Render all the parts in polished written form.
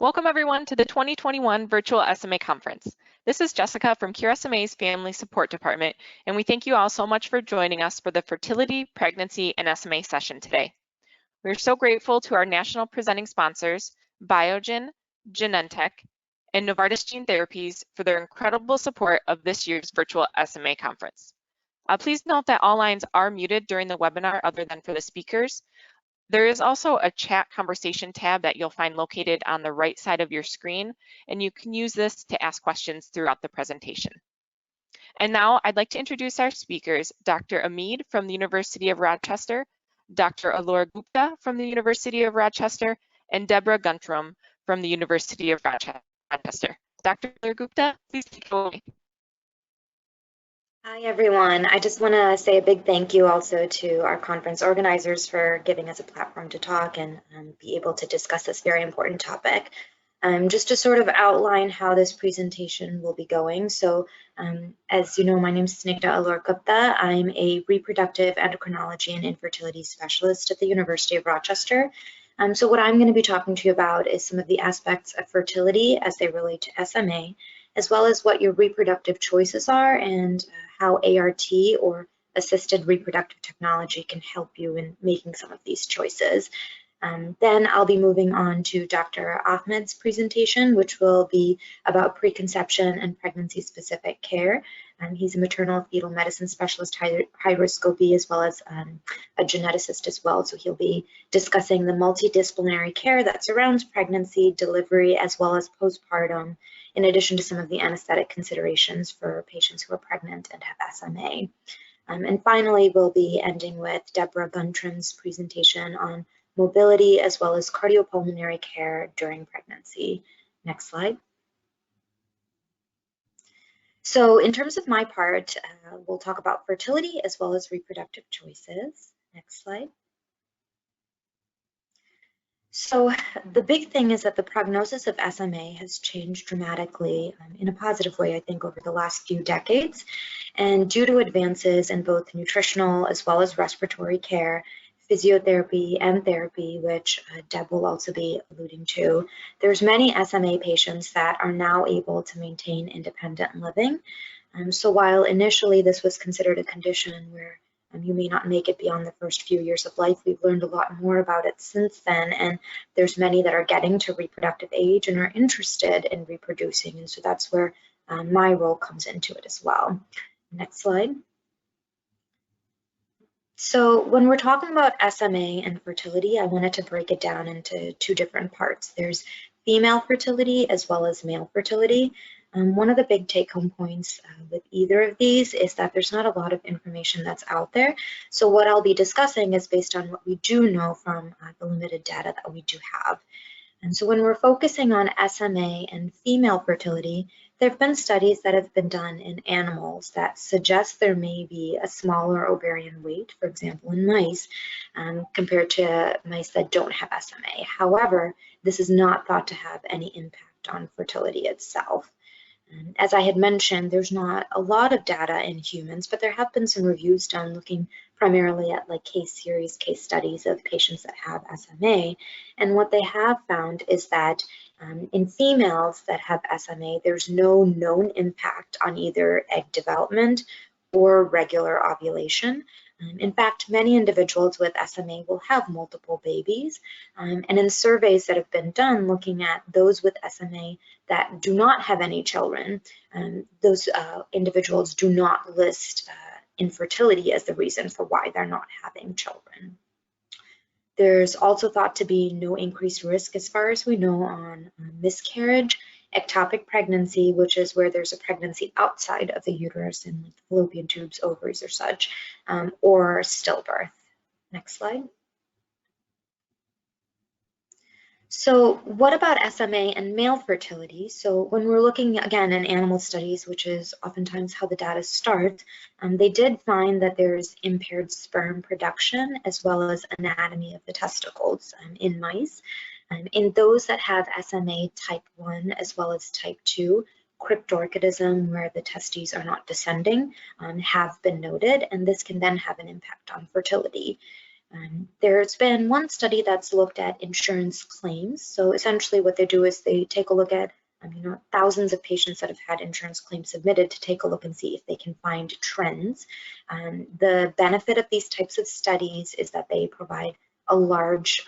Welcome everyone to the 2021 Virtual SMA Conference. This is Jessica from Cure SMA's Family Support Department, and we thank you all so much for joining us for the Fertility, Pregnancy, and SMA session today. We're so grateful to our national presenting sponsors, Biogen, Genentech, and Novartis Gene Therapies for their incredible support of this year's Virtual SMA Conference. Please note that all lines are muted during the webinar other than for the speakers. There is also a chat conversation tab that you'll find located on the right side of your screen, and you can use this to ask questions throughout the presentation. And now I'd like to introduce our speakers, Dr. Amid from the University of Rochester, Dr. Alora Gupta from the University of Rochester, and Deborah Guntram from the University of Rochester. Dr. Alora Gupta, please take it away. Hi, everyone. I just want to say a big thank you also to our conference organizers for giving us a platform to talk and be able to discuss this very important topic. Just to sort of outline how this presentation will be going. So as you know, my name is Snigdha Alora Gupta. I'm a reproductive endocrinology and infertility specialist at the University of Rochester. So what I'm going to be talking to you about is some of the aspects of fertility as they relate to SMA, as well as what your reproductive choices are and how ART or assisted reproductive technology can help you in making some of these choices. Then I'll be moving on to Dr. Ahmed's presentation, which will be about preconception and pregnancy-specific care. He's a maternal fetal medicine specialist, high-risk OB, as well as a geneticist as well. So he'll be discussing the multidisciplinary care that surrounds pregnancy, delivery, as well as postpartum, in addition to some of the anesthetic considerations for patients who are pregnant and have SMA. And finally, we'll be ending with Deborah Guntram's presentation on mobility as well as cardiopulmonary care during pregnancy. Next slide. So in terms of my part, we'll talk about fertility as well as reproductive choices. Next slide. So the big thing is that the prognosis of SMA has changed dramatically in a positive way, I think, over the last few decades. And due to advances in both nutritional as well as respiratory care, physiotherapy and therapy, which Deb will also be alluding to, there's many SMA patients that are now able to maintain independent living. So while initially this was considered a condition where you may not make it beyond the first few years of life, we've learned a lot more about it since then, and there's many that are getting to reproductive age and are interested in reproducing, and so that's where my role comes into it as well. Next slide. So when we're talking about SMA and fertility, I wanted to break it down into two different parts. There's female fertility as well as male fertility. One of the big take-home points with either of these is that there's not a lot of information that's out there. So what I'll be discussing is based on what we do know from the limited data that we do have. And so when we're focusing on SMA and female fertility, there have been studies that have been done in animals that suggest there may be a smaller ovarian weight, for example, in mice, compared to mice that don't have SMA. However, this is not thought to have any impact on fertility itself. As I had mentioned, there's not a lot of data in humans, but there have been some reviews done looking primarily at like case studies of patients that have SMA. And what they have found is that in females that have SMA, there's no known impact on either egg development or regular ovulation. In fact, many individuals with SMA will have multiple babies, and in surveys that have been done looking at those with SMA that do not have any children, those individuals do not list infertility as the reason for why they're not having children. There's also thought to be no increased risk as far as we know on miscarriage, ectopic pregnancy, which is where there's a pregnancy outside of the uterus in like fallopian tubes, ovaries or such, or stillbirth. Next slide. So what about SMA and male fertility? So when we're looking again in animal studies, which is oftentimes how the data starts, they did find that there's impaired sperm production as well as anatomy of the testicles in mice. In those that have SMA type 1 as well as type 2, cryptorchidism, where the testes are not descending, have been noted, and this can then have an impact on fertility. There's been one study that's looked at insurance claims. So essentially what they do is they take a look at thousands of patients that have had insurance claims submitted to take a look and see if they can find trends. The benefit of these types of studies is that they provide a large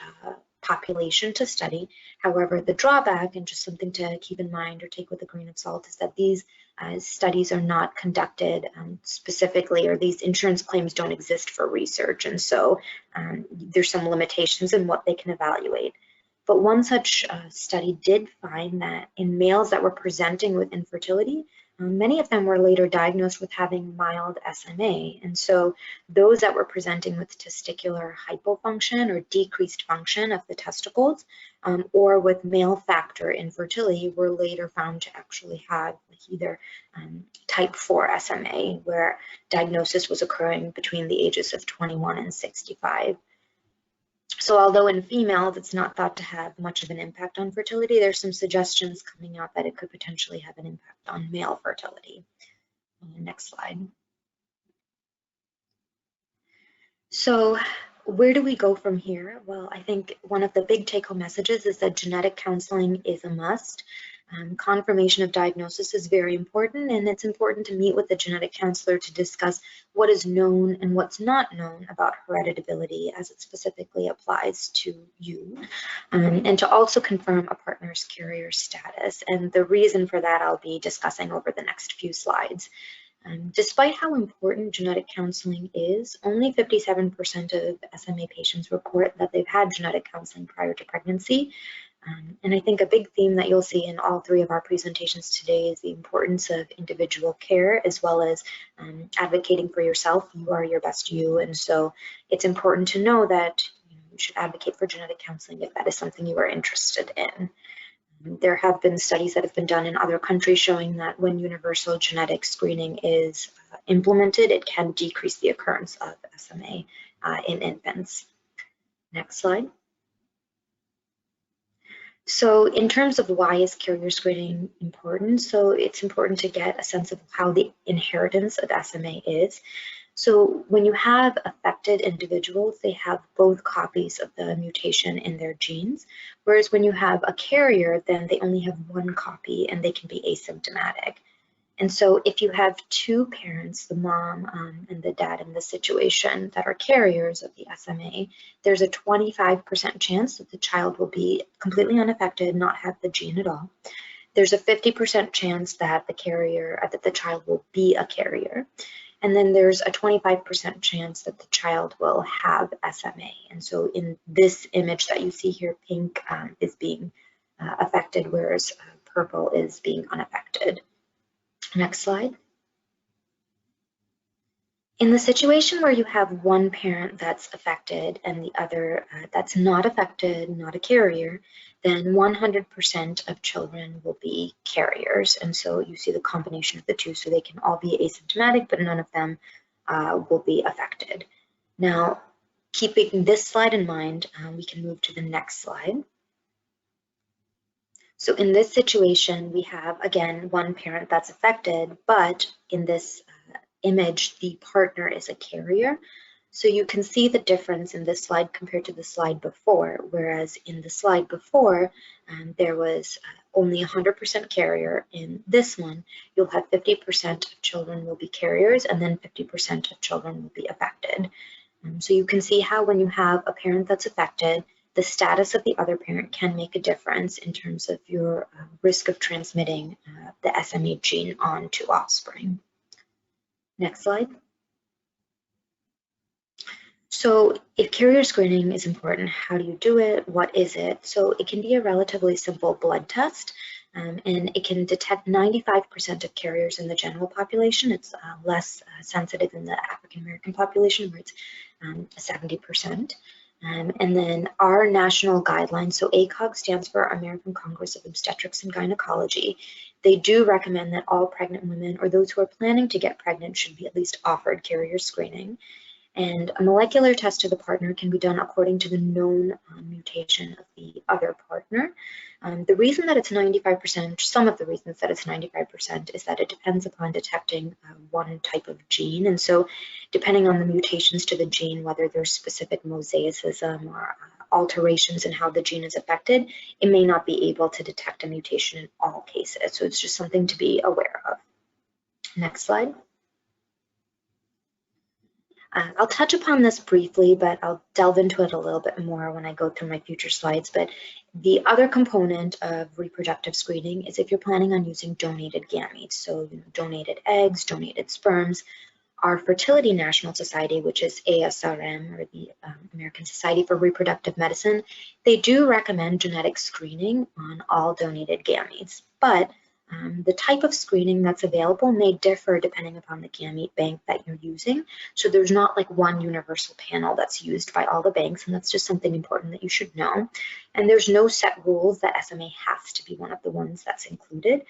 population to study. However, the drawback, and just something to keep in mind or take with a grain of salt, is that these studies are not conducted specifically, or these insurance claims don't exist for research, and so there's some limitations in what they can evaluate. But one such study did find that in males that were presenting with infertility, many of them were later diagnosed with having mild SMA. And so those that were presenting with testicular hypofunction or decreased function of the testicles, or with male factor infertility, were later found to actually have either type 4 SMA, where diagnosis was occurring between the ages of 21 and 65. So although in females it's not thought to have much of an impact on fertility, there's some suggestions coming out that it could potentially have an impact on male fertility. Next slide. So where do we go from here? Well, I think one of the big take-home messages is that genetic counseling is a must. Confirmation of diagnosis is very important, and it's important to meet with the genetic counselor to discuss what is known and what's not known about hereditability as it specifically applies to you, and to also confirm a partner's carrier status. And the reason for that I'll be discussing over the next few slides. Despite how important genetic counseling is, only 57% of SMA patients report that they've had genetic counseling prior to pregnancy. And I think a big theme that you'll see in all three of our presentations today is the importance of individual care, as well as advocating for yourself. You are your best you, and so it's important to know that you should advocate for genetic counseling if that is something you are interested in. There have been studies that have been done in other countries showing that when universal genetic screening is implemented, it can decrease the occurrence of SMA in infants. Next slide. So in terms of why is carrier screening important? So it's important to get a sense of how the inheritance of SMA is. So when you have affected individuals, they have both copies of the mutation in their genes, whereas when you have a carrier, then they only have one copy and they can be asymptomatic. And so if you have two parents, the mom and the dad in this situation, that are carriers of the SMA, there's a 25% chance that the child will be completely unaffected, not have the gene at all. There's a 50% chance that the child will be a carrier. And then there's a 25% chance that the child will have SMA. And so in this image that you see here, pink is being affected, whereas purple is being unaffected. Next slide. In the situation where you have one parent that's affected and the other that's not affected, not a carrier, then 100% of children will be carriers. And so you see the combination of the two, so they can all be asymptomatic, but none of them will be affected. Now, keeping this slide in mind, we can move to the next slide. So in this situation, we have, again, one parent that's affected, but in this image, the partner is a carrier. So you can see the difference in this slide compared to the slide before, whereas in the slide before, there was only 100% carrier. In this one, you'll have 50% of children will be carriers, and then 50% of children will be affected. So you can see how when you have a parent that's affected, the status of the other parent can make a difference in terms of your risk of transmitting the SMA gene on to offspring. Next slide. So if carrier screening is important, how do you do it? What is it? So it can be a relatively simple blood test, and it can detect 95% of carriers in the general population. It's less sensitive in the African American population, where it's 70%. And then our national guidelines, so ACOG stands for American Congress of Obstetrics and Gynecology. They do recommend that all pregnant women or those who are planning to get pregnant should be at least offered carrier screening. And a molecular test of the partner can be done according to the known mutation of the other partner. The reason that it's 95%, some of the reasons that it's 95% is that it depends upon detecting one type of gene. And so depending on the mutations to the gene, whether there's specific mosaicism or alterations in how the gene is affected, it may not be able to detect a mutation in all cases. So it's just something to be aware of. Next slide. I'll touch upon this briefly, but I'll delve into it a little bit more when I go through my future slides. But the other component of reproductive screening is if you're planning on using donated gametes, so donated eggs, donated sperms. Our Fertility National Society, which is ASRM, or the American Society for Reproductive Medicine, they do recommend genetic screening on all donated gametes, but the type of screening that's available may differ depending upon the gamete bank that you're using. So there's not like one universal panel that's used by all the banks, and that's just something important that you should know. And there's no set rules that SMA has to be one of the ones that's included.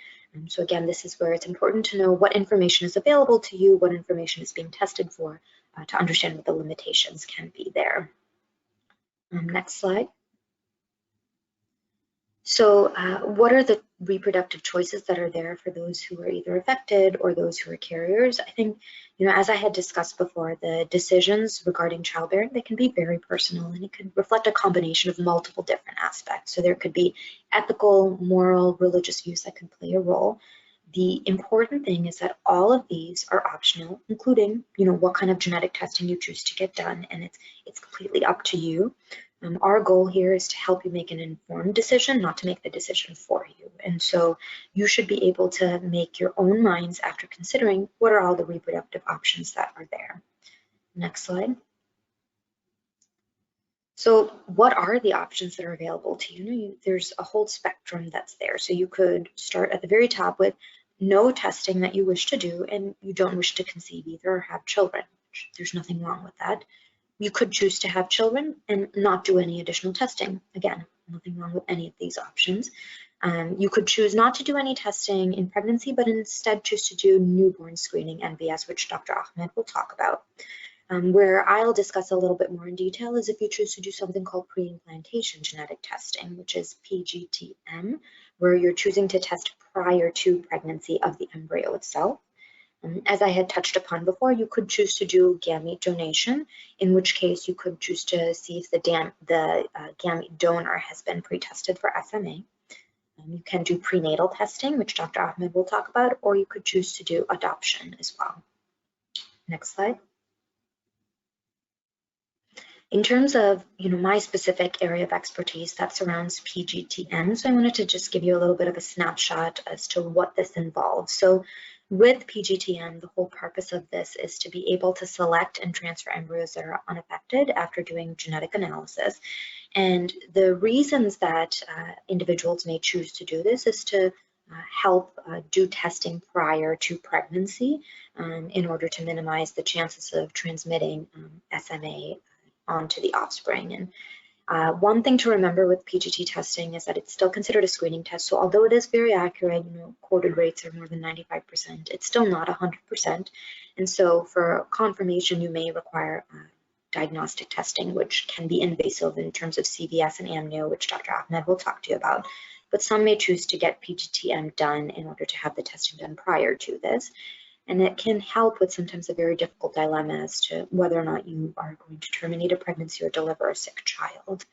So again, this is where it's important to know what information is available to you, what information is being tested for, to understand what the limitations can be there. Next slide. So what are the reproductive choices that are there for those who are either affected or those who are carriers? I think, as I had discussed before, the decisions regarding childbearing, they can be very personal, and it can reflect a combination of multiple different aspects. So there could be ethical, moral, religious views that could play a role. The important thing is that all of these are optional, including, what kind of genetic testing you choose to get done, and it's completely up to you. Our goal here is to help you make an informed decision, not to make the decision for you. And so you should be able to make your own minds after considering what are all the reproductive options that are there. Next slide. So what are the options that are available to you? There's a whole spectrum that's there. So you could start at the very top with no testing that you wish to do and you don't wish to conceive either or have children. There's nothing wrong with that. You could choose to have children and not do any additional testing. Again, nothing wrong with any of these options. You could choose not to do any testing in pregnancy, but instead choose to do newborn screening, NBS, which Dr. Ahmed will talk about. Where I'll discuss a little bit more in detail is if you choose to do something called preimplantation genetic testing, which is PGT-M, where you're choosing to test prior to pregnancy of the embryo itself. As I had touched upon before, you could choose to do gamete donation, in which case you could choose to see if the gamete donor has been pre-tested for SMA. You can do prenatal testing, which Dr. Ahmed will talk about, or you could choose to do adoption as well. Next slide. In terms of my specific area of expertise, that surrounds PGT-M, so I wanted to just give you a little bit of a snapshot as to what this involves. So with PGT-M, the whole purpose of this is to be able to select and transfer embryos that are unaffected after doing genetic analysis. And the reasons that individuals may choose to do this is to help do testing prior to pregnancy in order to minimize the chances of transmitting SMA onto the offspring. And one thing to remember with PGT testing is that it's still considered a screening test. So although it is very accurate, quoted rates are more than 95%, it's still not 100%. And so for confirmation, you may require diagnostic testing, which can be invasive in terms of CVS and amnio, which Dr. Ahmed will talk to you about. But some may choose to get PGT-M done in order to have the testing done prior to this. And it can help with sometimes a very difficult dilemma as to whether or not you are going to terminate a pregnancy or deliver a sick child.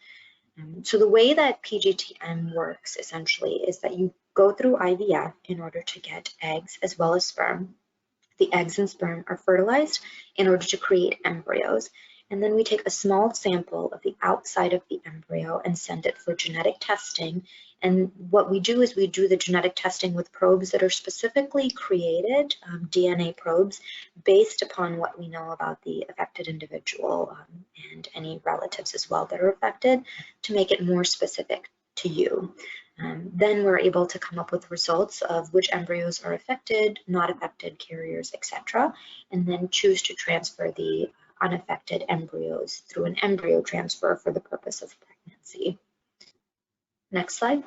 So the way that PGT-M works essentially is that you go through IVF in order to get eggs as well as sperm. The eggs and sperm are fertilized in order to create embryos. And then we take a small sample of the outside of the embryo and send it for genetic testing. And what we do is we do the genetic testing with probes that are specifically created, DNA probes, based upon what we know about the affected individual and any relatives as well that are affected to make it more specific to you. Then we're able to come up with results of which embryos are affected, not affected, carriers, etc., and then choose to transfer the unaffected embryos through an embryo transfer for the purpose of pregnancy. Next slide.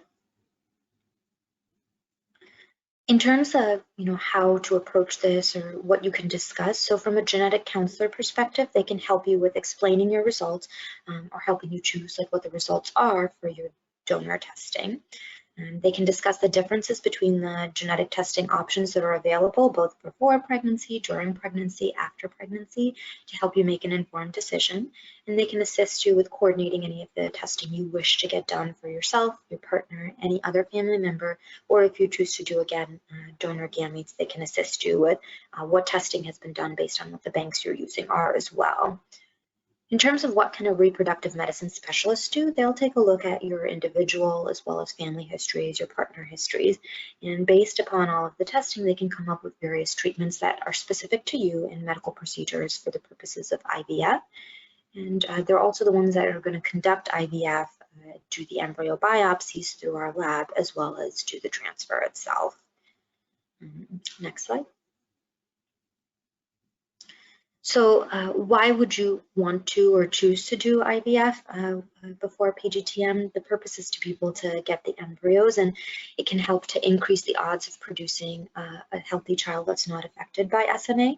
In terms of how to approach this or what you can discuss, so from a genetic counselor perspective, they can help you with explaining your results or helping you choose like what the results are for your donor testing. They can discuss the differences between the genetic testing options that are available both before pregnancy, during pregnancy, after pregnancy to help you make an informed decision. And they can assist you with coordinating any of the testing you wish to get done for yourself, your partner, any other family member, or if you choose to do again donor gametes, they can assist you with what testing has been done based on what the banks you're using are as well. In terms of what can a reproductive medicine specialist do, they'll take a look at your individual as well as family histories, your partner histories, and based upon all of the testing, they can come up with various treatments that are specific to you and medical procedures for the purposes of IVF. And they're also the ones that are going to conduct IVF, do the embryo biopsies through our lab, as well as do the transfer itself. Next slide. So why would you want to or choose to do IVF before PGT-M? The purpose is to be able to get the embryos, and it can help to increase the odds of producing a healthy child that's not affected by SMA.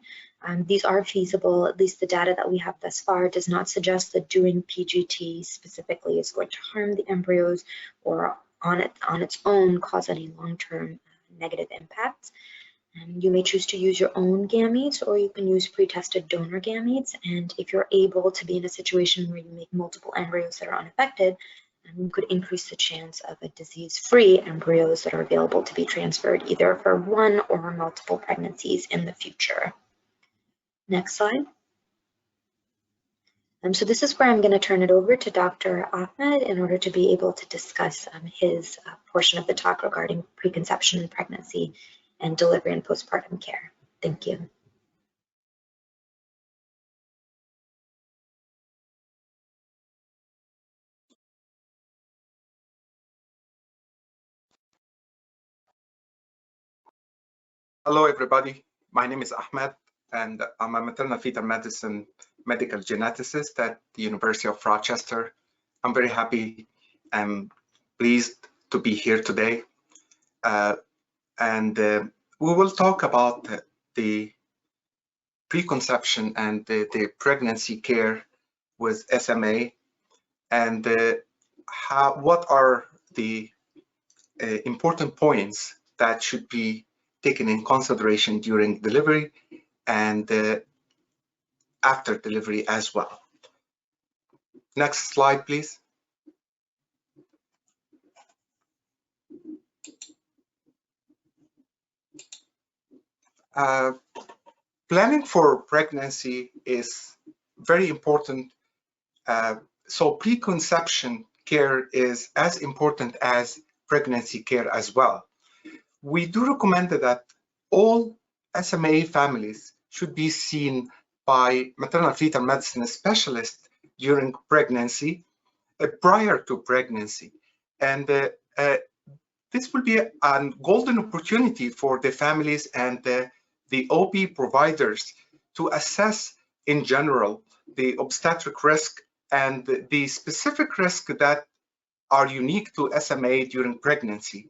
These are feasible, at least the data that we have thus far does not suggest that doing PGT specifically is going to harm the embryos or on its own cause any long-term negative impacts. You may choose to use your own gametes, or you can use pre-tested donor gametes. And if you're able to be in a situation where you make multiple embryos that are unaffected, you could increase the chance of a disease-free embryos that are available to be transferred either for one or multiple pregnancies in the future. Next slide. So this is where I'm going to turn it over to Dr. Ahmed in order to be able to discuss his portion of the talk regarding preconception and pregnancy and delivery and postpartum care. Thank you. Hello, everybody. My name is Ahmed, and I'm a maternal fetal medicine medical geneticist at the University of Rochester. I'm very happy and pleased to be here today. We will talk about the preconception and the pregnancy care with SMA, and what are the important points that should be taken in consideration during delivery and after delivery as well. Next slide, please. Planning for pregnancy is very important. So preconception care is as important as pregnancy care as well. We do recommend that all SMA families should be seen by maternal fetal medicine specialists during pregnancy, prior to pregnancy. And this will be a golden opportunity for the families and the OB providers to assess in general the obstetric risk and the specific risk that are unique to SMA during pregnancy.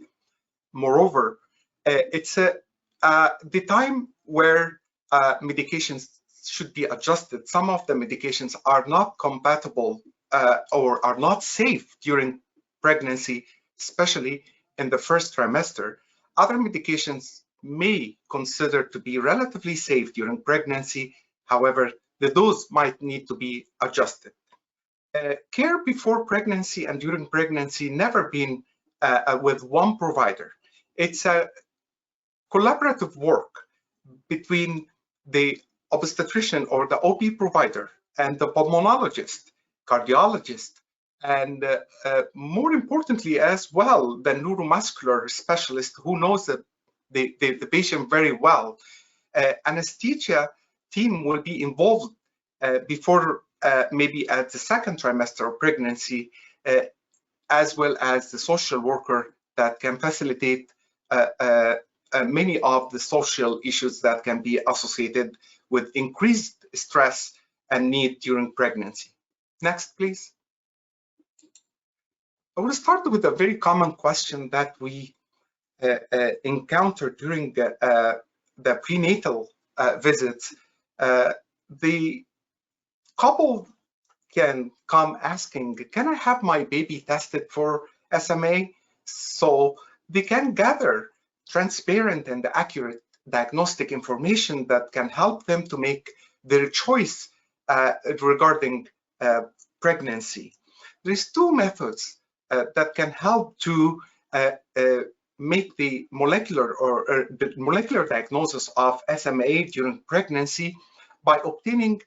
Moreover, it's the time where medications should be adjusted. Some of the medications are not compatible or are not safe during pregnancy, especially in the first trimester. Other medications may consider to be relatively safe during pregnancy. However, the dose might need to be adjusted. Care before pregnancy and during pregnancy never been with one provider. It's a collaborative work between the obstetrician or the OB provider and the pulmonologist, cardiologist, and more importantly as well, the neuromuscular specialist who knows the patient very well. Anesthesia team will be involved before maybe at the second trimester of pregnancy, as well as the social worker that can facilitate many of the social issues that can be associated with increased stress and need during pregnancy. Next, please. I will start with a very common question that we encountered during the prenatal visits, the couple can come asking, can I have my baby tested for SMA? So they can gather transparent and accurate diagnostic information that can help them to make their choice regarding pregnancy. There's two methods that can help to make the molecular diagnosis of SMA during pregnancy by obtaining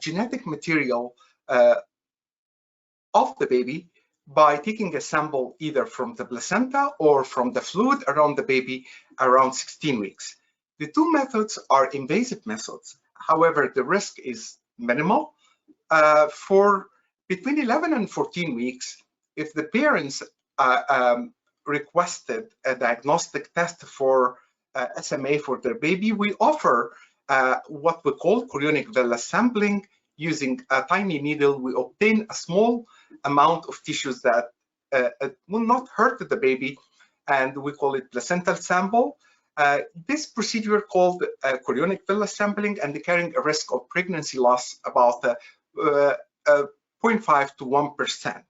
genetic material of the baby by taking a sample either from the placenta or from the fluid around the baby around 16 weeks. The two methods are invasive methods. However, the risk is minimal. For between 11 and 14 weeks, if the parents requested a diagnostic test for SMA for their baby, we offer what we call chorionic villus sampling. Using a tiny needle, we obtain a small amount of tissues that will not hurt the baby, and we call it placental sample. This procedure called chorionic villus sampling and carrying a risk of pregnancy loss about 0.5 to 1%.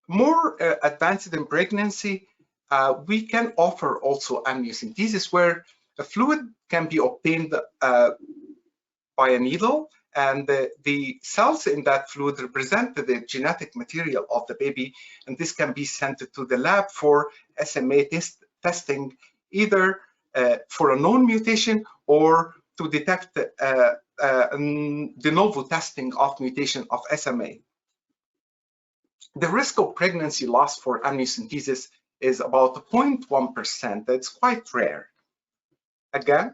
More advanced in pregnancy, we can offer also amniocentesis, where a fluid can be obtained by a needle, and the cells in that fluid represent the genetic material of the baby, and this can be sent to the lab for SMA testing, either for a known mutation or to detect de novo testing of mutation of SMA. The risk of pregnancy loss for amniocentesis is about 0.1%. That's quite rare. Again,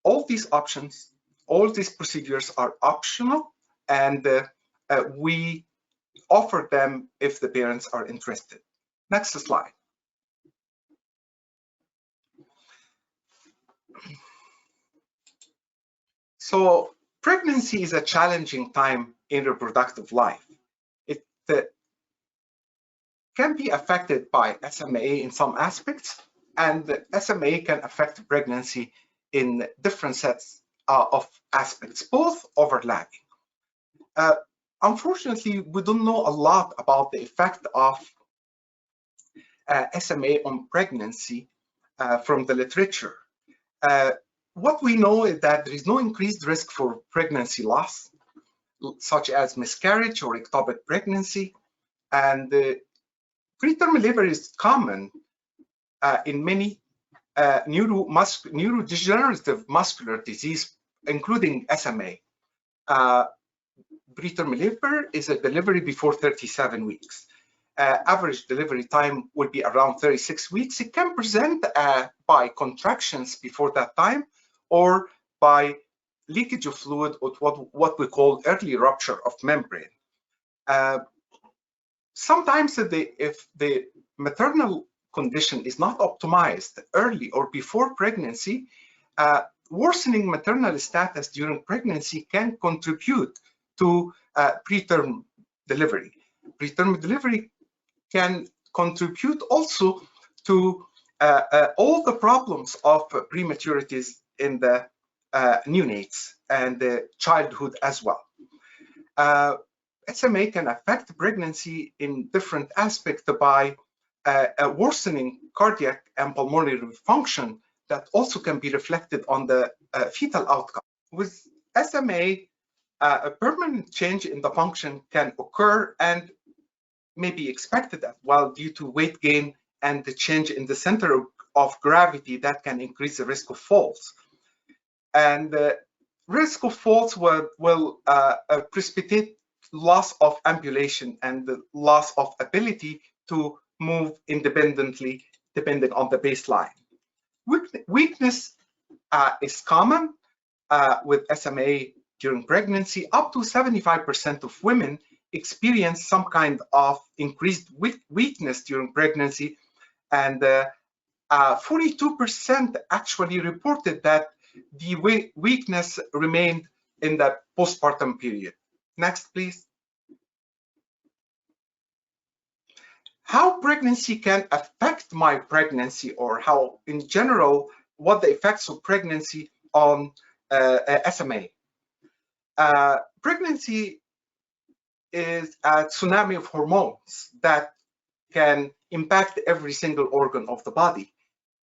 all these options, all these procedures are optional, and we offer them if the parents are interested. Next slide. So pregnancy is a challenging time in reproductive life. It can be affected by SMA in some aspects, and SMA can affect pregnancy in different sets of aspects, both overlapping. Unfortunately, we don't know a lot about the effect of SMA on pregnancy from the literature. What we know is that there is no increased risk for pregnancy loss, such as miscarriage or ectopic pregnancy, and preterm delivery is common in many neurodegenerative muscular disease, including SMA. Preterm delivery is a delivery before 37 weeks. Average delivery time will be around 36 weeks. It can present by contractions before that time, or by leakage of fluid, or what we call early rupture of membrane. Sometimes if the maternal condition is not optimized early or before pregnancy, worsening maternal status during pregnancy can contribute to preterm delivery. Preterm delivery can contribute also to all the problems of prematurities in the neonates and the childhood as well. SMA can affect pregnancy in different aspects by a worsening cardiac and pulmonary function that also can be reflected on the fetal outcome. With SMA, a permanent change in the function can occur and may be expected as well due to weight gain and the change in the center of gravity that can increase the risk of falls. And the risk of falls will precipitate loss of ambulation and the loss of ability to move independently depending on the baseline. Weakness is common with SMA during pregnancy. Up to 75% of women experience some kind of increased weakness during pregnancy, and 42% actually reported that the weakness remained in the postpartum period. Next, please. how pregnancy can affect my pregnancy, or how, in general, what the effects of pregnancy on SMA. Pregnancy is a tsunami of hormones that can impact every single organ of the body.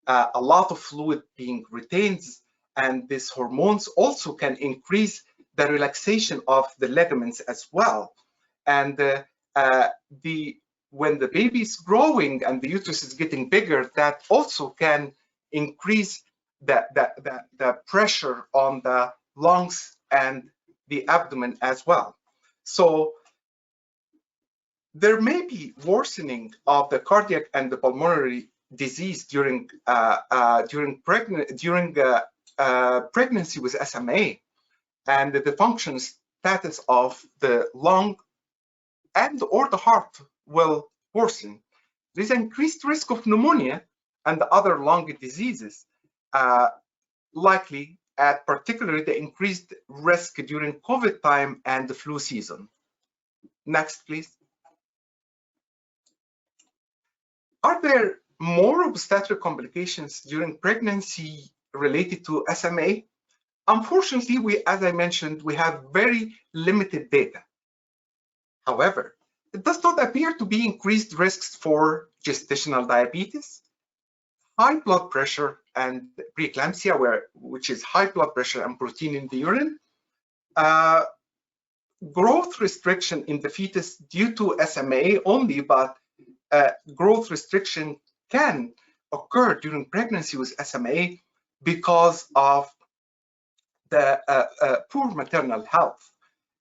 A lot of fluid being retained, and these hormones also can increase the relaxation of the ligaments as well. And when the baby is growing and the uterus is getting bigger, that also can increase the pressure on the lungs and the abdomen as well. So there may be worsening of the cardiac and the pulmonary disease during pregnancy with SMA, and the function status of the lung and or the heart will worsen. There is increased risk of pneumonia and other lung diseases, likely at particularly the increased risk during COVID time and the flu season. Next, please. Are there more obstetric complications during pregnancy related to SMA? Unfortunately, as I mentioned, we have very limited data. However, it does not appear to be increased risks for gestational diabetes, high blood pressure and preeclampsia, which is high blood pressure and protein in the urine, growth restriction in the fetus due to SMA only, but growth restriction can occur during pregnancy with SMA because of the poor maternal health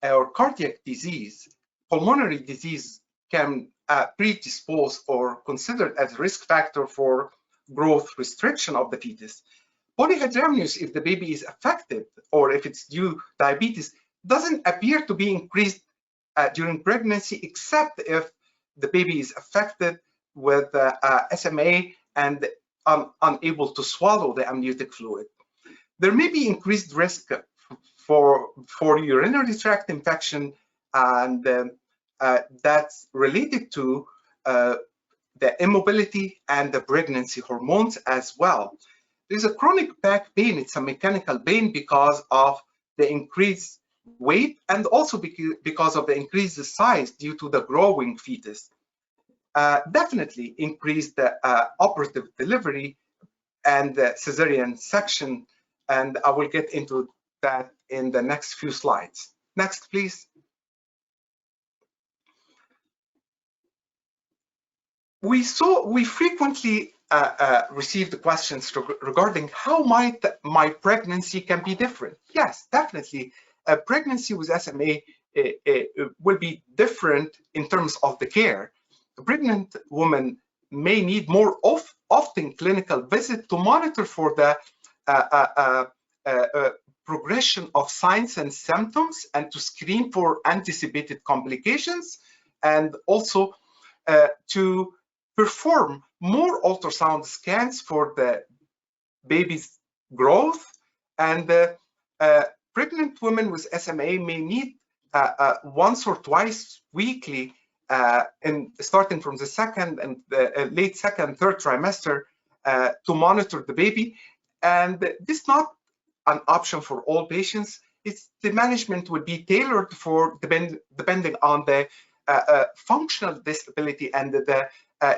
or cardiac disease. Pulmonary disease can predispose or considered as risk factor for growth restriction of the fetus. Polyhydramnios, if the baby is affected or if it's due diabetes, doesn't appear to be increased during pregnancy, except if the baby is affected with SMA and unable to swallow the amniotic fluid. There may be increased risk for urinary tract infection, and that's related to the immobility and the pregnancy hormones as well. There's a chronic back pain. It's a mechanical pain because of the increased weight and also because of the increased size due to the growing fetus. Definitely increase the operative delivery and the cesarean section, and I will get into that in the next few slides. Next, please. We frequently received questions regarding how might my pregnancy can be different. Yes, definitely. A pregnancy with SMA will be different in terms of the care. A pregnant woman may need more often clinical visit to monitor for the progression of signs and symptoms and to screen for anticipated complications, and also to perform more ultrasound scans for the baby's growth. And pregnant women with SMA may need once or twice weekly, starting from the second and late second, third trimester, to monitor the baby. And this is not an option for all patients. The management would be tailored for depending on the functional disability and the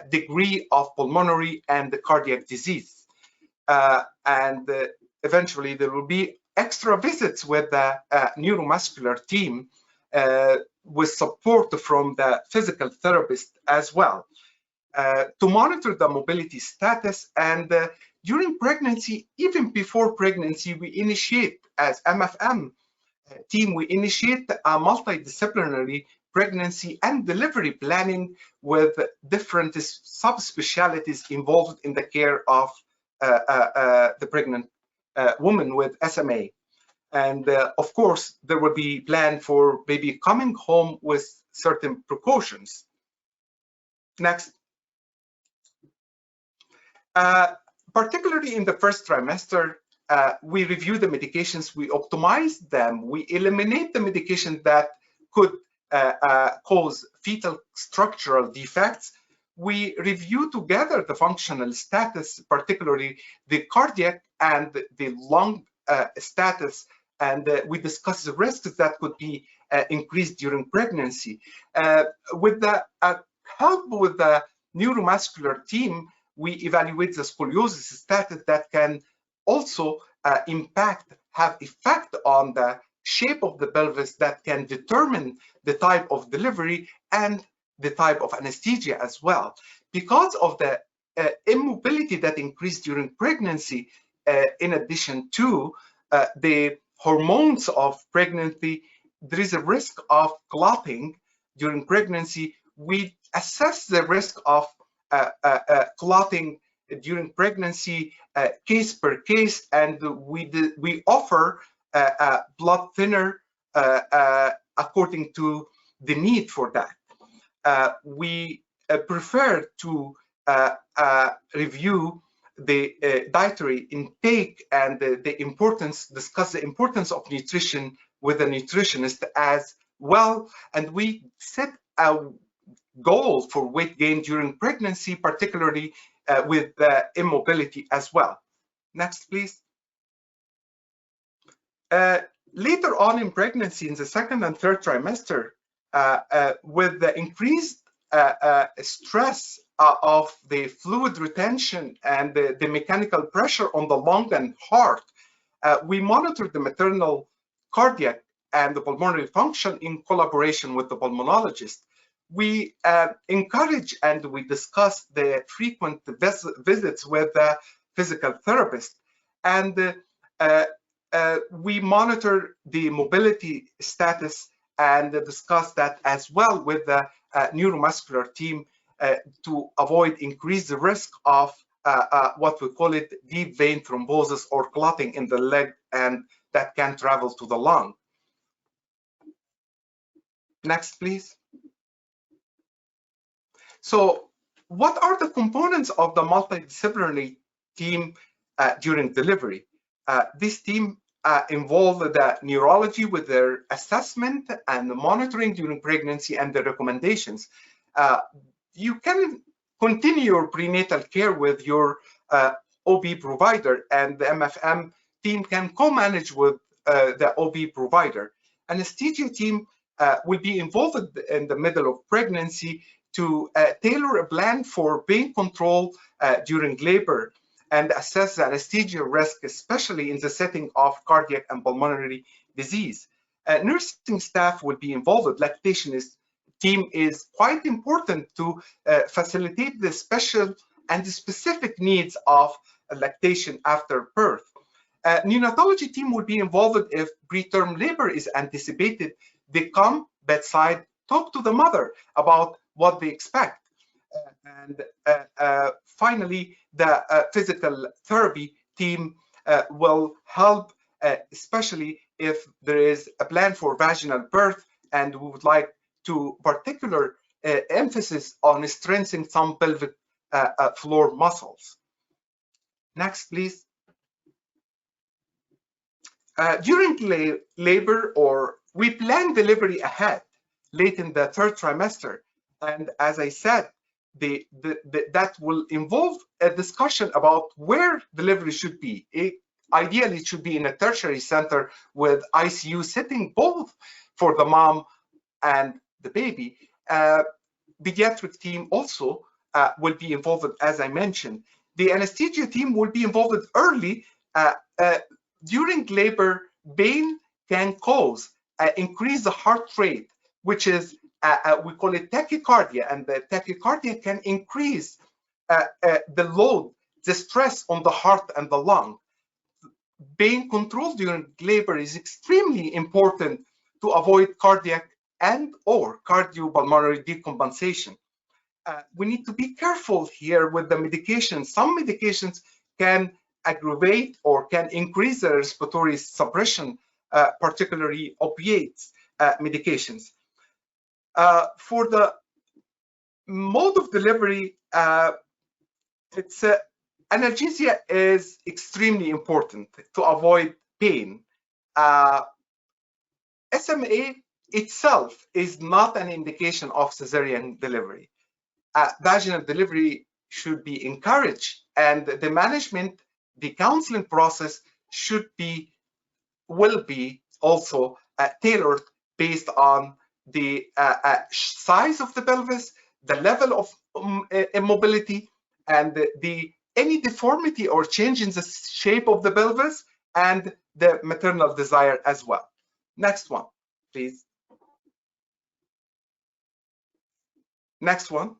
degree of pulmonary and the cardiac disease. And eventually there will be extra visits with the neuromuscular team with support from the physical therapist as well to monitor the mobility status. And during pregnancy, even before pregnancy, we initiate, as MFM team, we initiate a multidisciplinary pregnancy and delivery planning with different subspecialties involved in the care of the pregnant woman with SMA. And of course, there will be plan for baby coming home with certain precautions. Next. Particularly in the first trimester, we review the medications, we optimize them, we eliminate the medication that could cause fetal structural defects. we review together the functional status, particularly the cardiac and the lung status, and we discuss the risks that could be increased during pregnancy. With the help with the neuromuscular team, we evaluate the scoliosis status that can also have effect on the shape of the pelvis that can determine the type of delivery and the type of anesthesia as well. Because of the immobility that increased during pregnancy, in addition to the hormones of pregnancy, there is a risk of clotting during pregnancy. We assess the risk of clotting during pregnancy case per case, and we offer a blood thinner according to the need for that. We prefer to review the dietary intake and discuss the importance of nutrition with a nutritionist as well. And we set a goal for weight gain during pregnancy, particularly with immobility as well. Next, please. Later on in pregnancy, in the second and third trimester, with the increased stress of the fluid retention and the mechanical pressure on the lung and heart, we monitor the maternal cardiac and the pulmonary function in collaboration with the pulmonologist. We encourage and we discuss the frequent visits with the physical therapist, and we monitor the mobility status and discuss that as well with the neuromuscular team to avoid increased risk of what we call it deep vein thrombosis or clotting in the leg, and that can travel to the lung. Next, please. So what are the components of the multidisciplinary team during delivery? This team involve the neurology with their assessment and the monitoring during pregnancy and the recommendations. You can continue your prenatal care with your OB provider, and the MFM team can co-manage with the OB provider. Anesthesia team will be involved in the middle of pregnancy to tailor a plan for pain control during labor and assess the anesthesia risk, especially in the setting of cardiac and pulmonary disease. Nursing staff will be involved. Lactation team is quite important to facilitate the special and the specific needs of lactation after birth. Neonatology team will be involved if preterm labor is anticipated. They come bedside, talk to the mother about what they expect. And finally, the physical therapy team will help, especially if there is a plan for vaginal birth, and we would like to particular emphasis on strengthening some pelvic floor muscles. Next, please. During labor, or we plan delivery ahead, late in the third trimester, and as I said, that will involve a discussion about where delivery should be. Ideally, it should be in a tertiary center with ICU sitting both for the mom and the baby. Pediatric team also will be involved, as I mentioned. The anesthesia team will be involved early. During labor, pain can cause increase the heart rate, which is we call it tachycardia, and the tachycardia can increase the load, the stress on the heart and the lung. Pain control during labor is extremely important to avoid cardiac and or cardiopulmonary decompensation. We need to be careful here with the medications. Some medications can aggravate or can increase the respiratory suppression, particularly opiates medications. For the mode of delivery, analgesia is extremely important to avoid pain. SMA itself is not an indication of cesarean delivery. vaginal delivery should be encouraged, and the management, the counseling process will be also tailored based on the size of the pelvis, the level of immobility, and any deformity or change in the shape of the pelvis, and the maternal desire as well. Next one, please. Next one.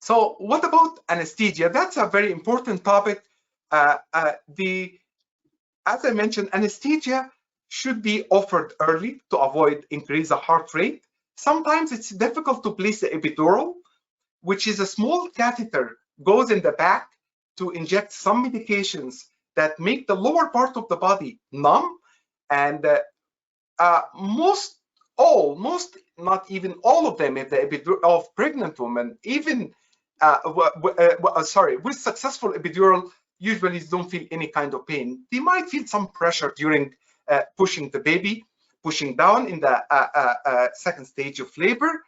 So what about anesthesia? That's a very important topic. As I mentioned, anesthesia should be offered early to avoid increase the heart rate. Sometimes it's difficult to place the epidural, which is a small catheter, goes in the back to inject some medications that make the lower part of the body numb. And most, not even all of them, if the epidural of pregnant women, even with successful epidural, usually don't feel any kind of pain. They might feel some pressure during pushing the baby, pushing down in the second stage of labor.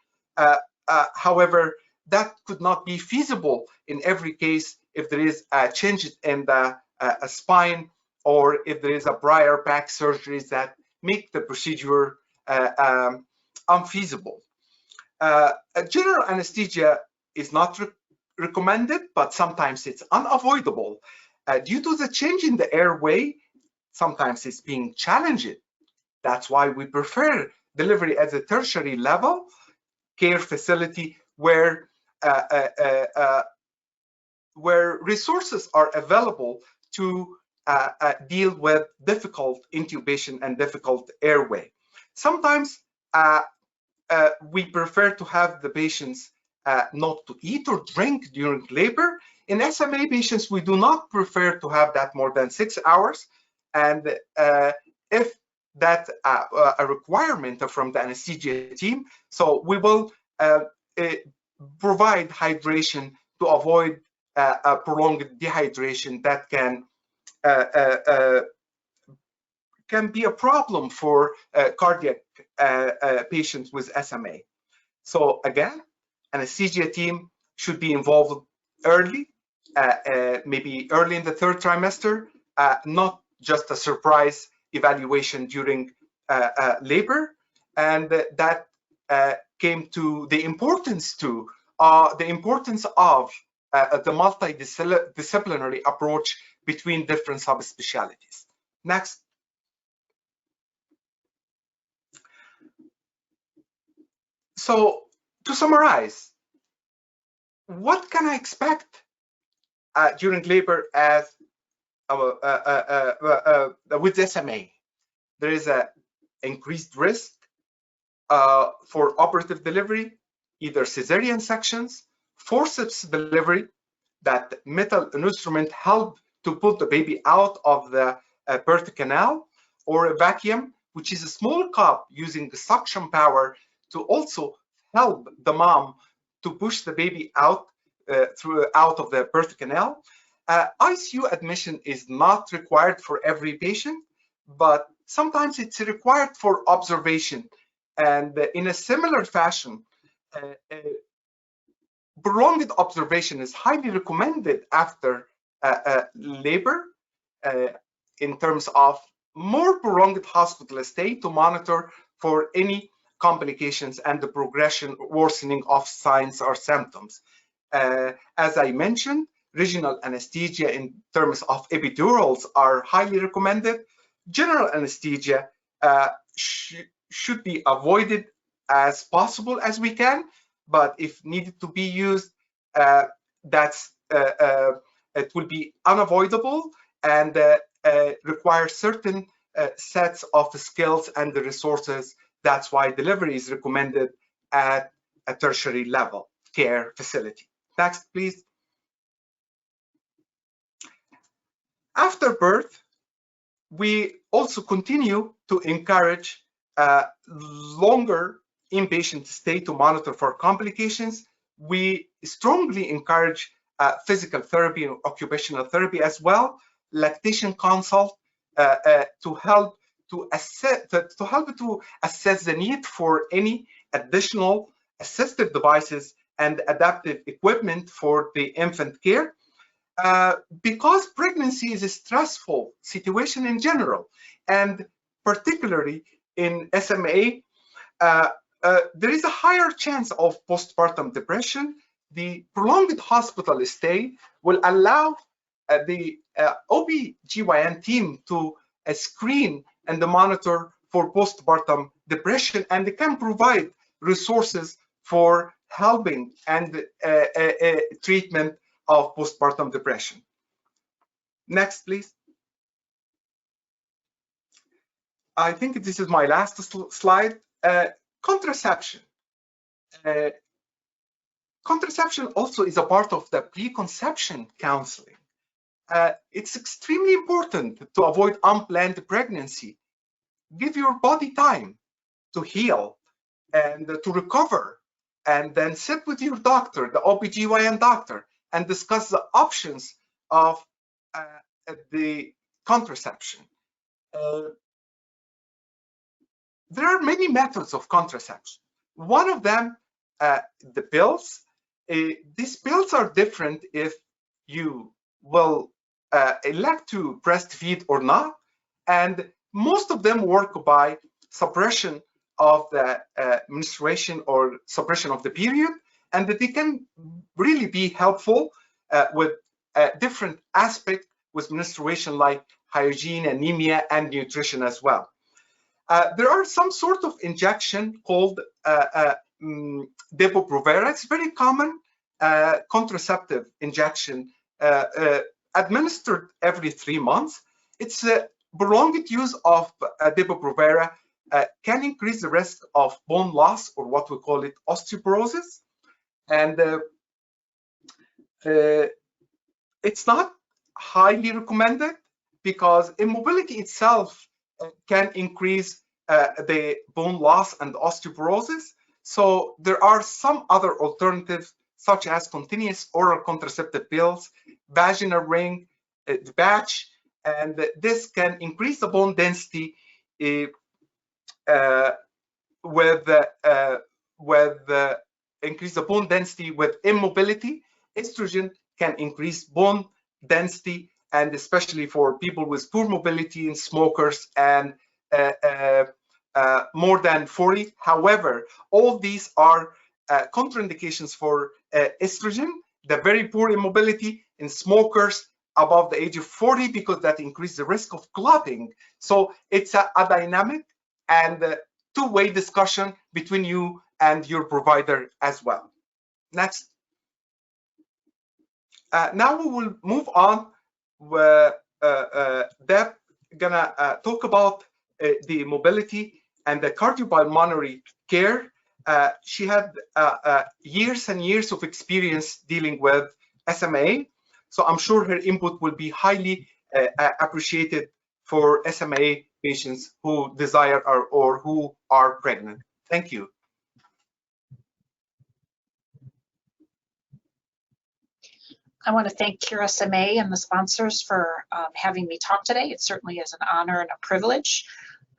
However, that could not be feasible in every case if there is a change in the spine, or if there is a prior back surgeries that make the procedure unfeasible. General anesthesia is not recommended, but sometimes it's unavoidable. Due to the change in the airway, sometimes it's being challenged. That's why we prefer delivery at a tertiary level care facility where resources are available to deal with difficult intubation and difficult airway. Sometimes we prefer to have the patients not to eat or drink during labor. In SMA patients, we do not prefer to have that more than 6 hours. And if that's a requirement from the anesthesia team, so we will provide hydration to avoid a prolonged dehydration that can be a problem for cardiac patients with SMA. So again, anesthesia team should be involved early, maybe early in the 3rd trimester, not just a surprise evaluation during labor. And that came to the importance of the multidisciplinary approach between different subspecialties. Next. So to summarize, what can I expect during labor as with SMA? There is an increased risk for operative delivery, either cesarean sections, forceps delivery, that metal instrument help to pull the baby out of the birth canal, or a vacuum, which is a small cup using the suction power to also help the mom to push the baby out of the birth canal. ICU admission is not required for every patient, but sometimes it's required for observation. And in a similar fashion, prolonged observation is highly recommended after labor in terms of more prolonged hospital stay to monitor for any complications and the progression worsening of signs or symptoms. As I mentioned, regional anesthesia in terms of epidurals are highly recommended. General anesthesia should be avoided as possible as we can, but if needed to be used, it will be unavoidable and require certain sets of skills and the resources. That's why delivery is recommended at a tertiary level care facility. Next, please. After birth, we also continue to encourage longer inpatient stay to monitor for complications. We strongly encourage physical therapy and occupational therapy as well, lactation consult to help to assess the need for any additional assistive devices and adaptive equipment for the infant care. Because pregnancy is a stressful situation in general, and particularly in SMA, there is a higher chance of postpartum depression. The prolonged hospital stay will allow the OB/GYN team to screen and monitor for postpartum depression, and they can provide resources for helping and treatment of postpartum depression. Next, please. I think this is my last slide. Contraception. Contraception also is a part of the preconception counseling. It's extremely important to avoid unplanned pregnancy. Give your body time to heal and to recover, and then sit with your doctor, the OB/GYN doctor, and discuss the options of the contraception. There are many methods of contraception. One of them, the pills. These pills are different if you will elect to breastfeed or not, and most of them work by suppression of the menstruation or suppression of the period, and that they can really be helpful with different aspects with menstruation, like hygiene, anemia, and nutrition as well. There are some sort of injection called Depo-Provera. It's very common contraceptive injection administered every 3 months. It's a prolonged use of Depo-Provera can increase the risk of bone loss, or what we call it osteoporosis. And it's not highly recommended because immobility itself can increase the bone loss and osteoporosis. So there are some other alternatives, such as continuous oral contraceptive pills, vaginal ring, the patch, and this can increase the bone density increase the bone density with immobility. Estrogen can increase bone density, and especially for people with poor mobility and smokers and more than 40. However, all these are contraindications for estrogen, the very poor immobility in smokers above the age of 40, because that increases the risk of clotting. So it's a dynamic and two-way discussion between you and your provider as well. Next. Now we will move on. Deb gonna talk about the mobility and the cardiopulmonary care. She had years and years of experience dealing with SMA, so I'm sure her input will be highly appreciated for SMA patients who desire or who are pregnant. Thank you. I want to thank Cure SMA and the sponsors for having me talk today. It certainly is an honor and a privilege.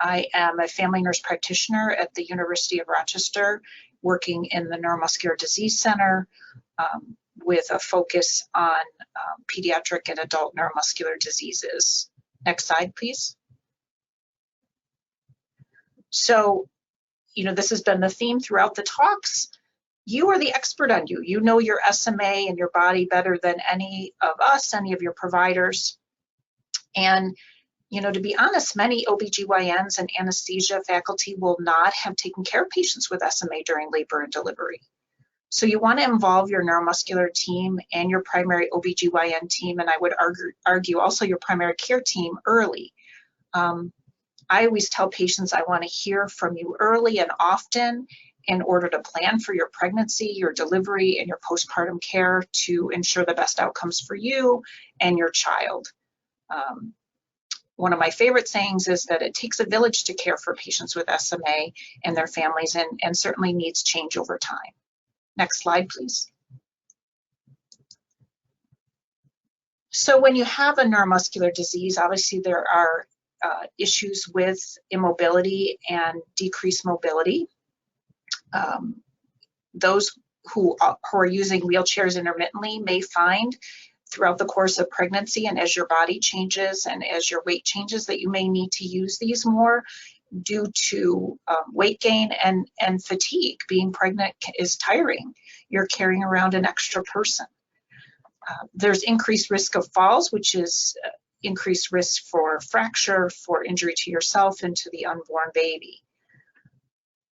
I am a family nurse practitioner at the University of Rochester, working in the Neuromuscular Disease Center with a focus on pediatric and adult neuromuscular diseases. Next slide, please. So, you know, this has been the theme throughout the talks. You are the expert on you. You know your SMA and your body better than any of us, any of your providers. And, you know, to be honest, many OB/GYNs and anesthesia faculty will not have taken care of patients with SMA during labor and delivery. So you want to involve your neuromuscular team and your primary OB/GYN team, and I would argue also your primary care team early. I always tell patients I want to hear from you early and often in order to plan for your pregnancy, your delivery, and your postpartum care to ensure the best outcomes for you and your child. One of my favorite sayings is that it takes a village to care for patients with SMA and their families, and certainly needs change over time. Next slide, please. So when you have a neuromuscular disease, obviously there are issues with immobility and decreased mobility. Those who are using wheelchairs intermittently may find throughout the course of pregnancy and as your body changes and as your weight changes that you may need to use these more due to weight gain and fatigue. Being pregnant is tiring. You're carrying around an extra person. There's increased risk of falls, which is increased risk for fracture, for injury to yourself and to the unborn baby.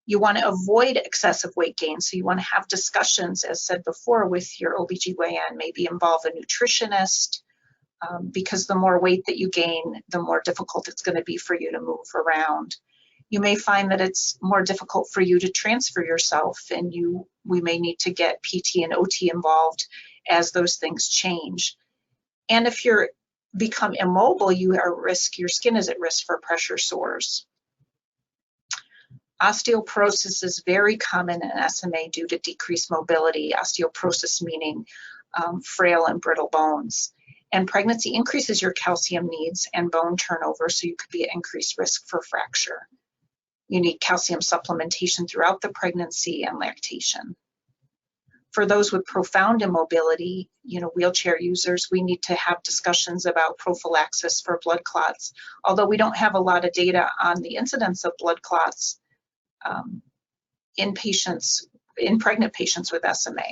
You want to avoid excessive weight gain, so you want to have discussions, as said before, with your OBGYN, maybe involve a nutritionist, because the more weight that you gain, the more difficult it's going to be for you to move around. You may find that it's more difficult for you to transfer yourself, and we may need to get PT and OT involved as those things change. And if you're become immobile, you are at risk, your skin is at risk for pressure sores. Osteoporosis is very common in SMA due to decreased mobility. Osteoporosis meaning frail and brittle bones. And pregnancy increases your calcium needs and bone turnover, so you could be at increased risk for fracture. You need calcium supplementation throughout the pregnancy and lactation. For those with profound immobility, wheelchair users, we need to have discussions about prophylaxis for blood clots. Although we don't have a lot of data on the incidence of blood clots in pregnant patients with SMA.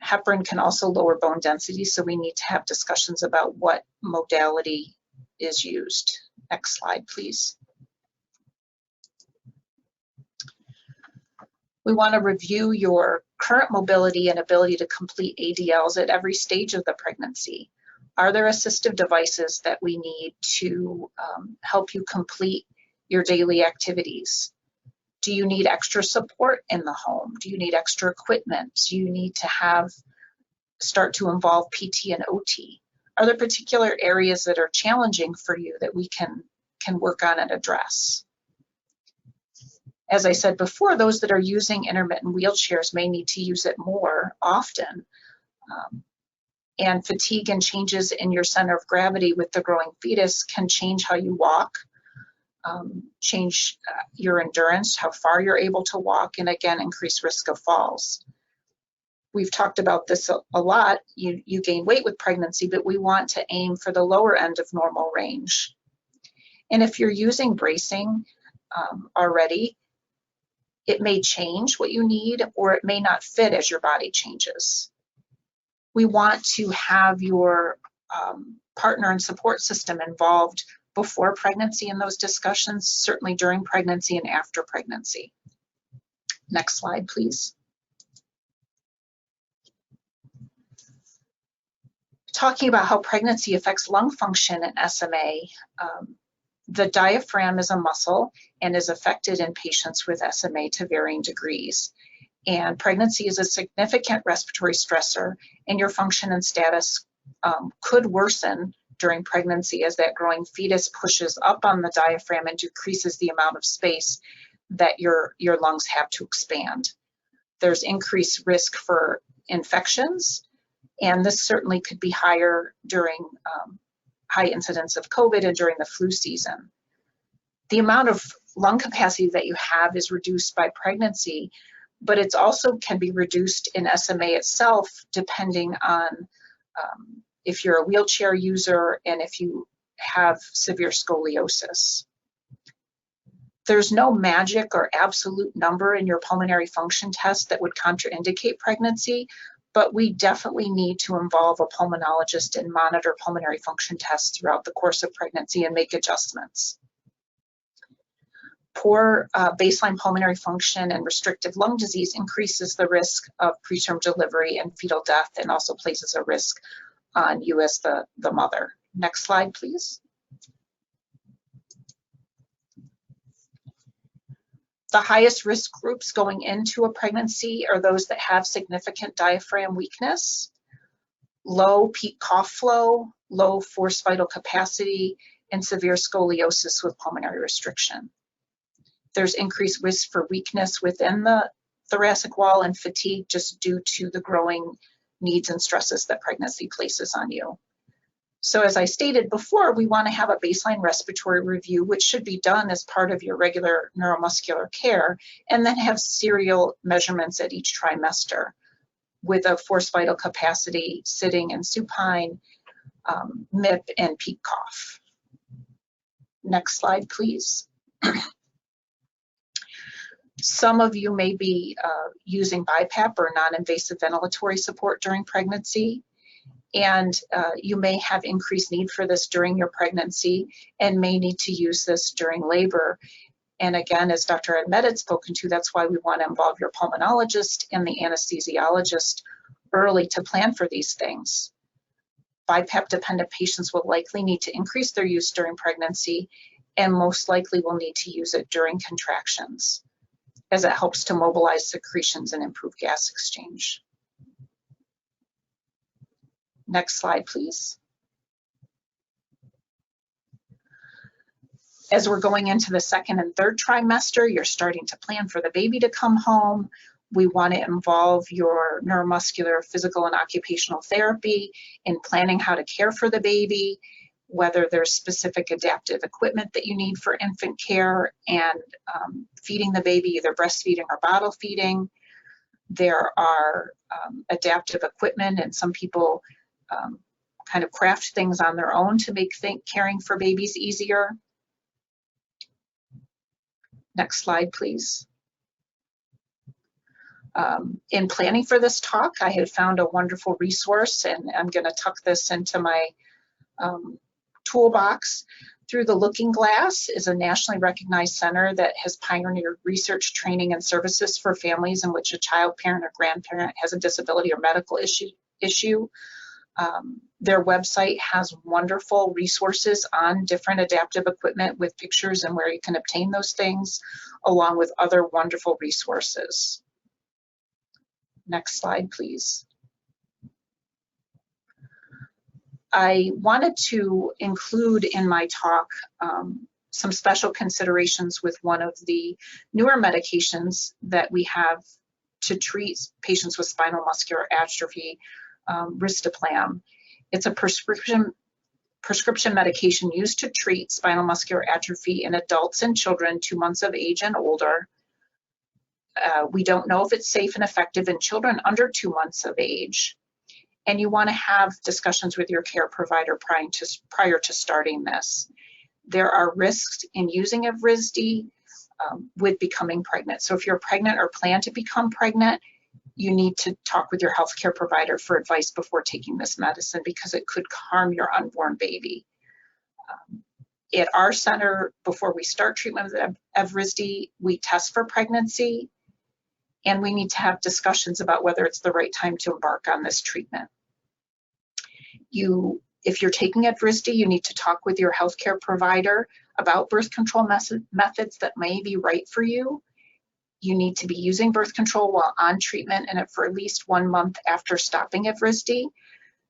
Heparin can also lower bone density, so we need to have discussions about what modality is used. Next slide, please. We want to review your current mobility and ability to complete ADLs at every stage of the pregnancy. Are there assistive devices that we need to help you complete your daily activities? Do you need extra support in the home? Do you need extra equipment? Do you need to start to involve PT and OT? Are there particular areas that are challenging for you that we can work on and address? As I said before, those that are using intermittent wheelchairs may need to use it more often. And fatigue and changes in your center of gravity with the growing fetus can change how you walk, change your endurance, how far you're able to walk, and again, increase risk of falls. We've talked about this a lot. You gain weight with pregnancy, but we want to aim for the lower end of normal range. And if you're using bracing already, it may change what you need, or it may not fit as your body changes. We want to have your partner and support system involved before pregnancy in those discussions, certainly during pregnancy and after pregnancy. Next slide, please. Talking about how pregnancy affects lung function in SMA, the diaphragm is a muscle and is affected in patients with SMA to varying degrees. And pregnancy is a significant respiratory stressor, and your function and status could worsen during pregnancy as that growing fetus pushes up on the diaphragm and decreases the amount of space that your lungs have to expand. There's increased risk for infections, and this certainly could be higher during high incidence of COVID and during the flu season. The amount of lung capacity that you have is reduced by pregnancy, but it's also can be reduced in SMA itself depending on if you're a wheelchair user and if you have severe scoliosis. There's no magic or absolute number in your pulmonary function test that would contraindicate pregnancy, but we definitely need to involve a pulmonologist and monitor pulmonary function tests throughout the course of pregnancy and make adjustments. Poor baseline pulmonary function and restrictive lung disease increases the risk of preterm delivery and fetal death, and also places a risk on you as the mother. Next slide, please. The highest risk groups going into a pregnancy are those that have significant diaphragm weakness, low peak cough flow, low forced vital capacity, and severe scoliosis with pulmonary restriction. There's increased risk for weakness within the thoracic wall and fatigue just due to the growing needs and stresses that pregnancy places on you. So as I stated before, we want to have a baseline respiratory review, which should be done as part of your regular neuromuscular care, and then have serial measurements at each trimester with a forced vital capacity, sitting and supine, MIP, and peak cough. Next slide, please. Some of you may be using BiPAP or non-invasive ventilatory support during pregnancy, and you may have increased need for this during your pregnancy and may need to use this during labor. And again, as Dr. Ahmed had spoken to, that's why we want to involve your pulmonologist and the anesthesiologist early to plan for these things. BiPAP-dependent patients will likely need to increase their use during pregnancy and most likely will need to use it during contractions, as it helps to mobilize secretions and improve gas exchange. Next slide, please. As we're going into the second and third trimester, you're starting to plan for the baby to come home. We want to involve your neuromuscular, physical, and occupational therapy in planning how to care for the baby, whether there's specific adaptive equipment that you need for infant care and feeding the baby, either breastfeeding or bottle feeding. There are adaptive equipment, and some people kind of craft things on their own to make caring for babies easier. Next slide, please. In planning for this talk, I had found a wonderful resource, and I'm going to tuck this into my toolbox. Through the Looking Glass is a nationally recognized center that has pioneered research, training, and services for families in which a child, parent, or grandparent has a disability or medical issue. Their website has wonderful resources on different adaptive equipment with pictures and where you can obtain those things, along with other wonderful resources. Next slide, please. I wanted to include in my talk some special considerations with one of the newer medications that we have to treat patients with spinal muscular atrophy, Risdiplam. It's a prescription medication used to treat spinal muscular atrophy in adults and children 2 months of age and older. We don't know if it's safe and effective in children under 2 months of age. And you want to have discussions with your care provider prior to starting this. There are risks in using Evrysdi with becoming pregnant. So if you're pregnant or plan to become pregnant, you need to talk with your healthcare provider for advice before taking this medicine, because it could harm your unborn baby. At our center, before we start treatment with Evrysdi, we test for pregnancy, and we need to have discussions about whether it's the right time to embark on this treatment. If you're taking Evrysdi, you need to talk with your healthcare provider about birth control methods that may be right for you. You need to be using birth control while on treatment and for at least 1 month after stopping Evrysdi.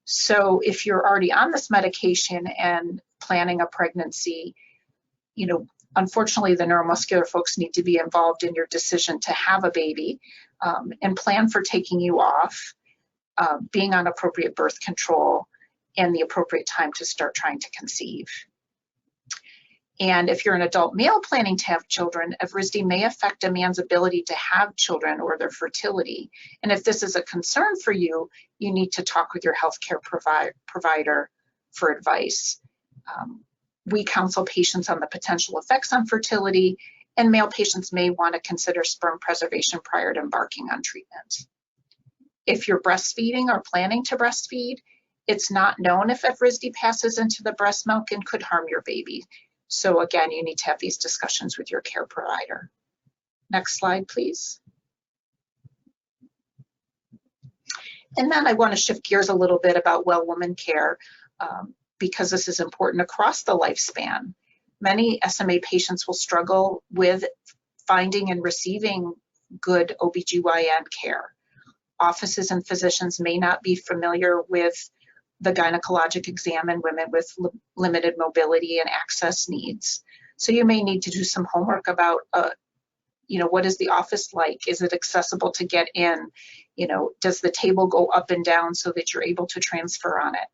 So if you're already on this medication and planning a pregnancy, unfortunately, the neuromuscular folks need to be involved in your decision to have a baby and plan for taking you off, being on appropriate birth control, and the appropriate time to start trying to conceive. And if you're an adult male planning to have children, Evrysdi may affect a man's ability to have children or their fertility. And if this is a concern for you, you need to talk with your healthcare provider for advice. We counsel patients on the potential effects on fertility, and male patients may want to consider sperm preservation prior to embarking on treatment. If you're breastfeeding or planning to breastfeed, it's not known if Evrysdi passes into the breast milk and could harm your baby. So again, you need to have these discussions with your care provider. Next slide, please. And then I want to shift gears a little bit about well woman care, because this is important across the lifespan. Many SMA patients will struggle with finding and receiving good OBGYN care. Offices and physicians may not be familiar with the gynecologic exam in women with limited mobility and access needs. So you may need to do some homework about, what is the office like? Is it accessible to get in? Does the table go up and down so that you're able to transfer on it?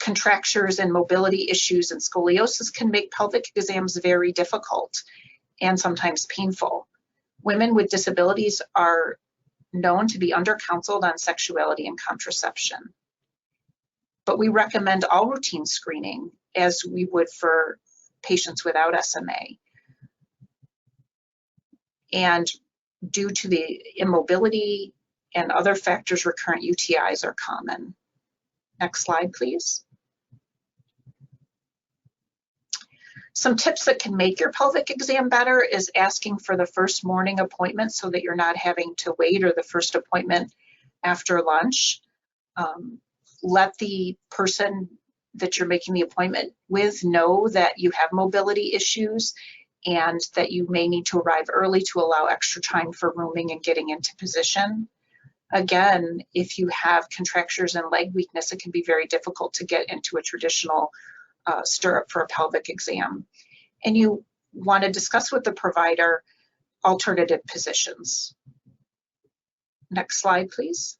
Contractures and mobility issues and scoliosis can make pelvic exams very difficult and sometimes painful. Women with disabilities are known to be under-counseled on sexuality and contraception. But we recommend all routine screening as we would for patients without SMA. And due to the immobility and other factors, recurrent UTIs are common. Next slide, please. Some tips that can make your pelvic exam better is asking for the first morning appointment so that you're not having to wait, or the first appointment after lunch. Let the person that you're making the appointment with know that you have mobility issues and that you may need to arrive early to allow extra time for rooming and getting into position. Again, if you have contractures and leg weakness, it can be very difficult to get into a traditional stirrup for a pelvic exam. And you want to discuss with the provider alternative positions. Next slide, please.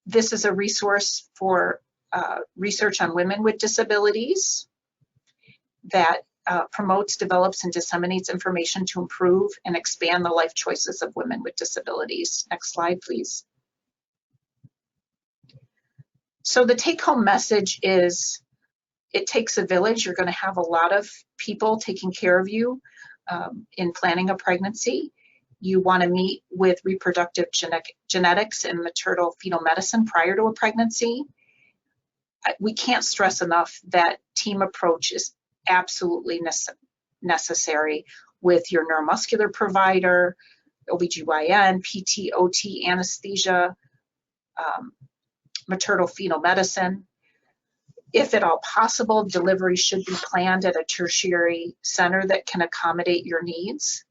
This is a resource for research on women with disabilities that promotes, develops, and disseminates information to improve and expand the life choices of women with disabilities. Next slide, please. So the take-home message is, it takes a village. You're going to have a lot of people taking care of you in planning a pregnancy. You want to meet with reproductive genetics and maternal fetal medicine prior to a pregnancy. We can't stress enough that team approach is absolutely necessary with your neuromuscular provider, OBGYN, PT, OT, anesthesia, maternal fetal medicine. If at all possible, delivery should be planned at a tertiary center that can accommodate your needs.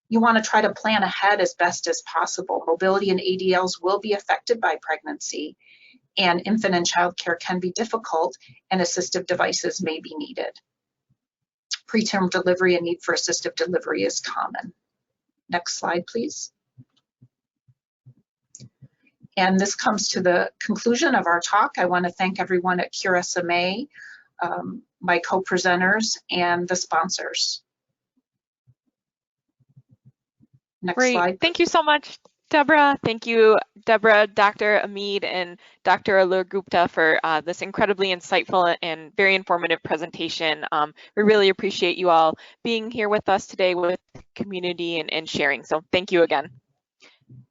You want to try to plan ahead as best as possible. Mobility and ADLs will be affected by pregnancy, and infant and child care can be difficult, and assistive devices may be needed. Preterm delivery and need for assistive delivery is common. Next slide, please. And this comes to the conclusion of our talk. I want to thank everyone at Cure SMA, my co-presenters, and the sponsors. Next Great. slide. Thank you so much, Deborah. Thank you, Deborah, Dr. Amid, and Dr. Alur Gupta for this incredibly insightful and very informative presentation. We really appreciate you all being here with us today with the community and sharing. So thank you again.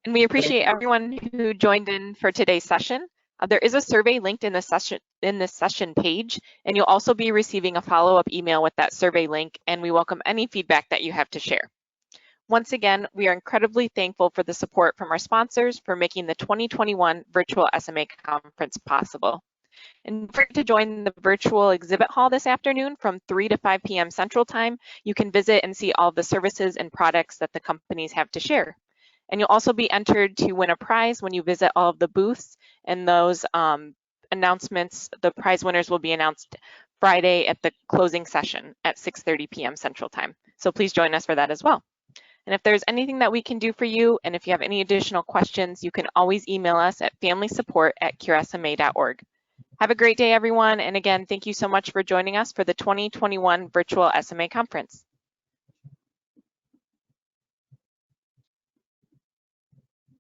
And we appreciate everyone who joined in for today's session. There is a survey linked in this session page, and you'll also be receiving a follow-up email with that survey link, and we welcome any feedback that you have to share. Once again, we are incredibly thankful for the support from our sponsors for making the 2021 Virtual SMA Conference possible. And don't forget to join the virtual exhibit hall this afternoon from 3 to 5 p.m. Central Time. You can visit and see all of the services and products that the companies have to share. And you'll also be entered to win a prize when you visit all of the booths, and those announcements, the prize winners will be announced Friday at the closing session at 6:30 p.m. Central Time. So please join us for that as well. And if there's anything that we can do for you, and if you have any additional questions, you can always email us at familysupport@curesma.org. Have a great day, everyone. And again, thank you so much for joining us for the 2021 Virtual SMA Conference.